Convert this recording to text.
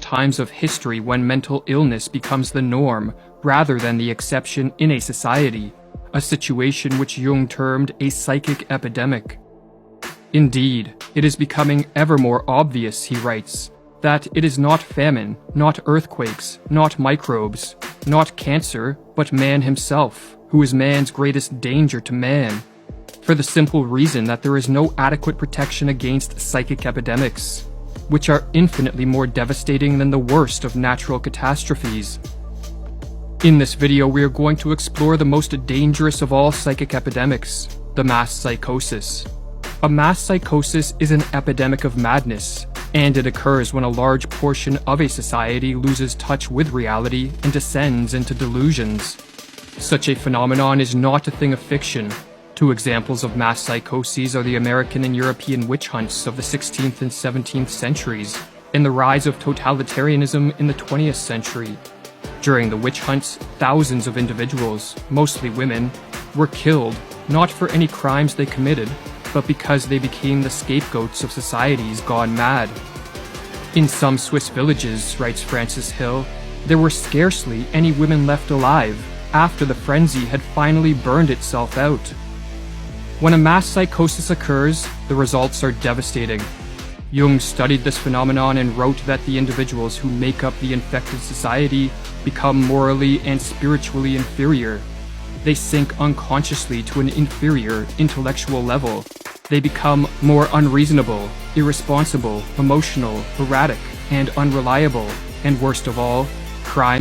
times of history when mental illness becomes the norm rather than the exception in a society, a situation which Jung termed a psychic epidemic. Indeed, it is becoming ever more obvious, he writes, that it is not famine, not earthquakes, not microbes, not cancer, but man himself, who is man's greatest danger to man, for the simple reason that there is no adequate protection against psychic epidemics, which are infinitely more devastating than the worst of natural catastrophes. In this video, we are going to explore the most dangerous of all psychic epidemics, the mass psychosis. A mass psychosis is an epidemic of madness, and it occurs when a large portion of a society loses touch with reality and descends into delusions. Such a phenomenon is not a thing of fiction. Two examples of mass psychoses are the American and European witch hunts of the 16th and 17th centuries, and the rise of totalitarianism in the 20th century. During the witch hunts, thousands of individuals, mostly women, were killed, not for any crimes they committed, but because they became the scapegoats of societies gone mad. In some Swiss villages, writes Francis Hill, there were scarcely any women left alive after the frenzy had finally burned itself out. When a mass psychosis occurs, the results are devastating. Jung studied this phenomenon and wrote that the individuals who make up the infected society become morally and spiritually inferior. They sink unconsciously to an inferior intellectual level. They become more unreasonable, irresponsible, emotional, erratic, and unreliable, and worst of all, crime